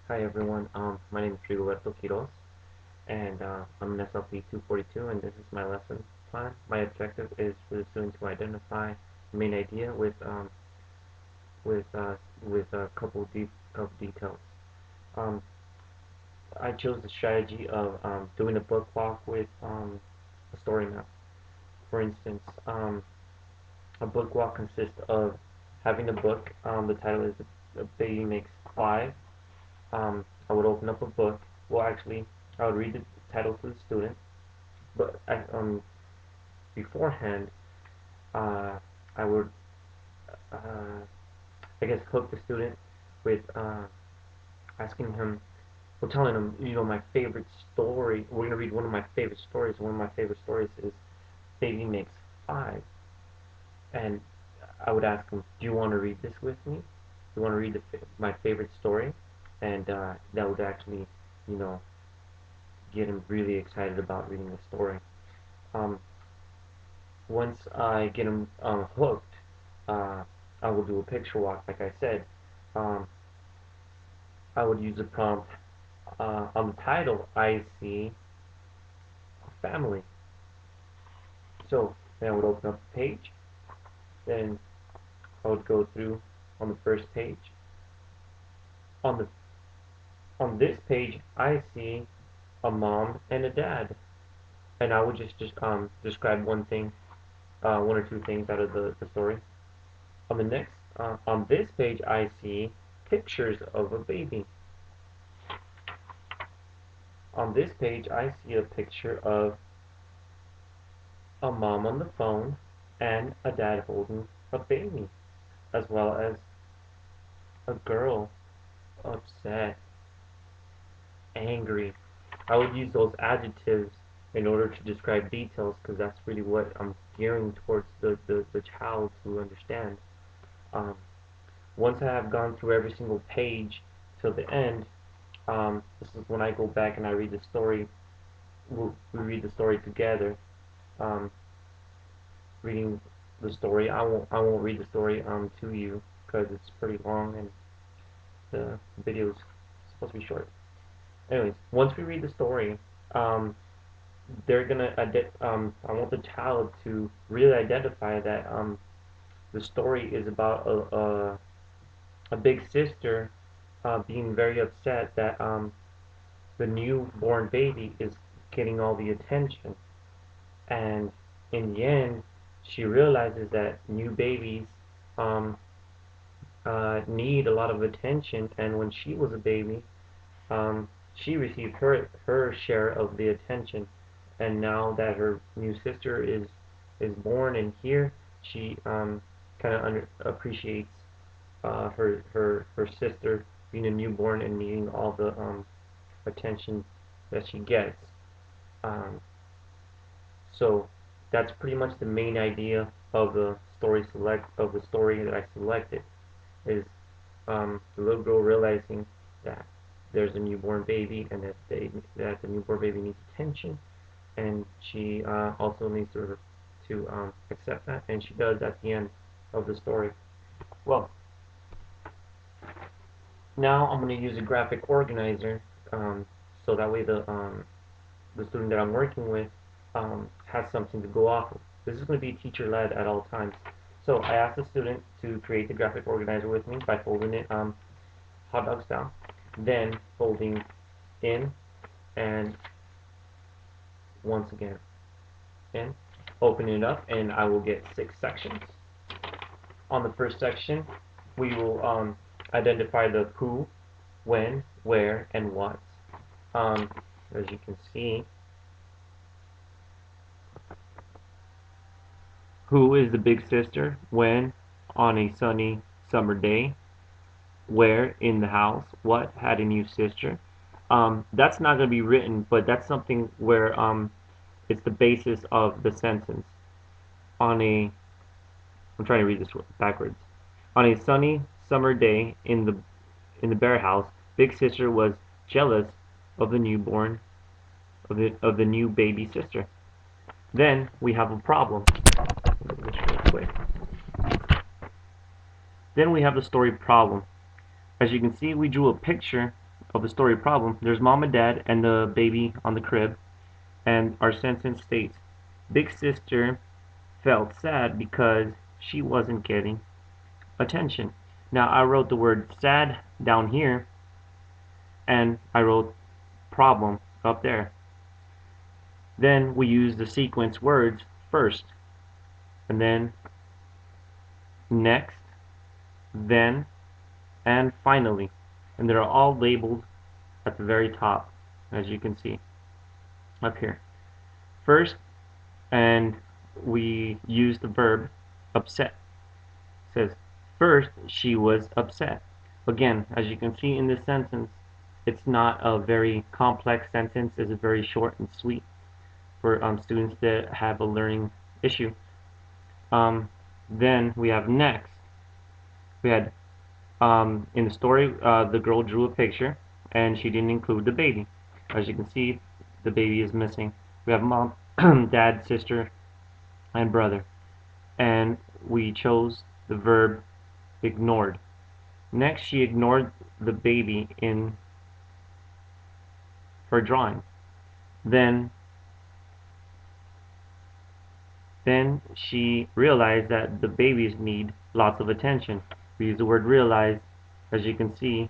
Hi everyone, my name is Rigoberto Quiroz, and I'm an SLP 242, and this is my lesson plan. My objective is for the student to identify the main idea with uh, with a couple of details. Um, I chose the strategy of doing a book walk with a story map. For instance, a book walk consists of having a book. The title is "A Baby Makes Five." I would open up a book. Well, actually, I would read the title to the student, but beforehand, uh, I would, I guess, hook the student with asking him, well, telling him, my favorite story. We're gonna read one of my favorite stories. One of my favorite stories is Baby Makes Five, and I would ask him, do you want to read this with me? Do you want to read my favorite story? And that would actually, you know, get him really excited about reading the story. Um, Once I get him hooked, uh, I will do a picture walk. Like I said, um, I would use a prompt on the title. I see a family. So then I would open up the page. Then I would go through on the first page. On the on this page, I see a mom and a dad, and I would just describe one or two things out of the story. On this page, I see pictures of a baby. On this page, I see a picture of a mom on the phone and a dad holding a baby, as well as a girl upset, angry. I would use those adjectives in order to describe details because that's really what I'm gearing towards the child to understand. Um, Once I have gone through every single page till the end, this is when I go back and I read the story. We read the story together. Um, Reading the story. I won't read the story to you because it's pretty long and the video is supposed to be short. Anyways, once we read the story, um, they're gonna I want the child to really identify that the story is about a big sister being very upset that the newborn baby is getting all the attention, and in the end, she realizes that new babies um, need a lot of attention, and when she was a baby, she received her share of the attention, and now that her new sister is born and here, she kind of appreciates her sister being a newborn and needing all the attention that she gets. Um, so that's pretty much the main idea of the story that I selected is the little girl realizing that there's a newborn baby and that the newborn baby needs attention, and she also needs to accept that, and she does at the end of the story. Well, now I'm going to use a graphic organizer, so that way the student that I'm working with has something to go off of. This is going to be teacher led at all times. So I asked the student to create the graphic organizer with me by folding it hot dogs down, then folding in, and once again in, open it up, and I will get 6 sections. On the first section, we will identify the who, when, where, and what. Um, as you can see, who is the big sister? When? On a sunny summer day. Where? In the house. What? Had a new sister. That's not going to be written, but that's something where it's the basis of the sentence. On a, I'm trying to read this backwards. On a sunny summer day in the bear house, Big Sister was jealous of the newborn of the new baby sister. Then we have a problem. This real quick. Then we have the story problem. As you can see, we drew a picture of the story problem. There's mom and dad and the baby on the crib, and our sentence states, Big sister felt sad because she wasn't getting attention. Now I wrote the word sad down here, and I wrote problem up there. Then we use the sequence words first, and then next, then, and finally. And they're all labeled at the very top, as you can see up here. First, and we use the verb upset. It says, first she was upset. Again, as you can see in this sentence, it's not a very complex sentence. It's very short and sweet for students that have a learning issue. Then we have next. We had in the story, the girl drew a picture and she didn't include the baby. As you can see, the baby is missing. We have mom, dad, sister, and brother. And we chose the verb ignored. Next, she ignored the baby in her drawing. Then she realized that the babies need lots of attention. We use the word realize. As you can see,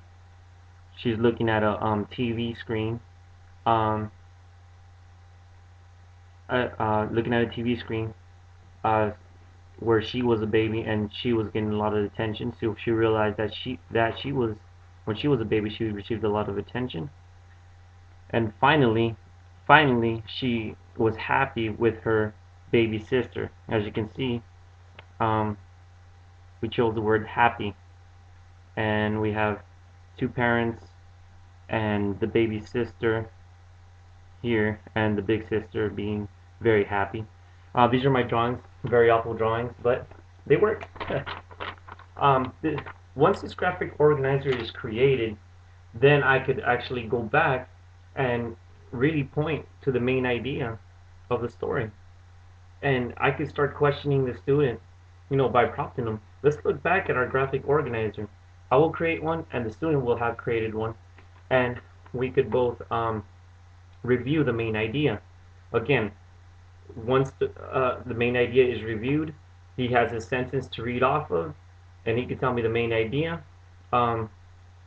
she's looking at a TV screen. Looking at a TV screen where she was a baby and she was getting a lot of attention. So she realized that when she was a baby, she received a lot of attention. And finally, she was happy with her baby sister. As you can see, we chose the word happy, and we have two parents and the baby sister here, and the big sister being very happy. These are my drawings, very awful drawings, but they work. Once this graphic organizer is created, then I could actually go back and really point to the main idea of the story. And I could start questioning the student, by prompting them. Let's look back at our graphic organizer. I will create one, and the student will have created one, and we could both review the main idea. Again, once the main idea is reviewed, he has a sentence to read off of, and he can tell me the main idea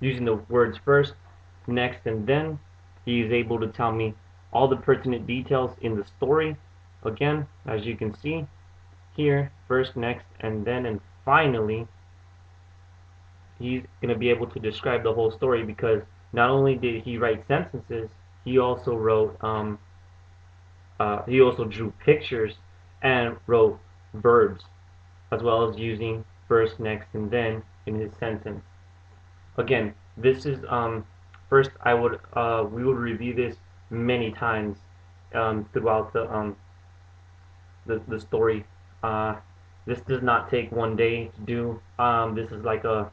using the words first, next, and then. He is able to tell me all the pertinent details in the story. Again, as you can see here, first, next, and then, and finally, he's going to be able to describe the whole story, because not only did he write sentences, he also wrote he also drew pictures and wrote verbs, as well as using first, next, and then in his sentence. Again, this is first we would review this many times throughout the story. This does not take one day to do. This is like a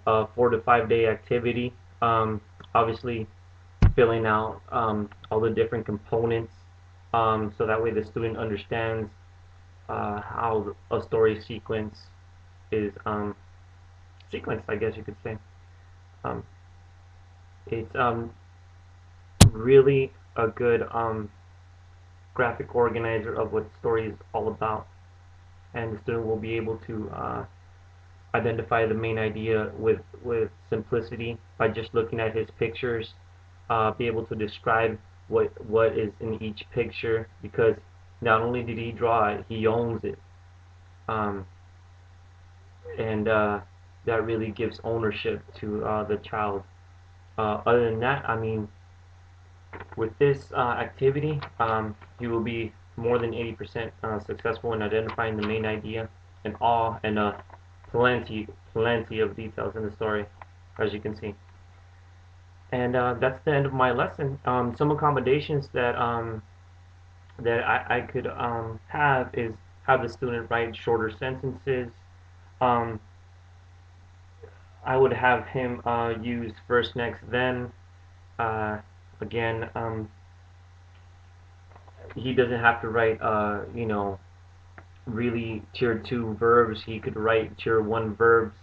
4 to 5 day activity. Obviously, filling out all the different components, so that way the student understands how a story sequence is sequenced, I guess you could say. It's really a good graphic organizer of what the story is all about, and the student will be able to identify the main idea with simplicity by just looking at his pictures, be able to describe what is in each picture, because not only did he draw it, he owns it, and that really gives ownership to the child. Other than that, I mean, with this activity, you will be more than 80% successful in identifying the main idea and plenty of details in the story, as you can see. And that's the end of my lesson. Some accommodations that I could have is have the student write shorter sentences. I would have him use first, next, then. Again, he doesn't have to write, really tier 2 verbs. He could write tier 1 verbs,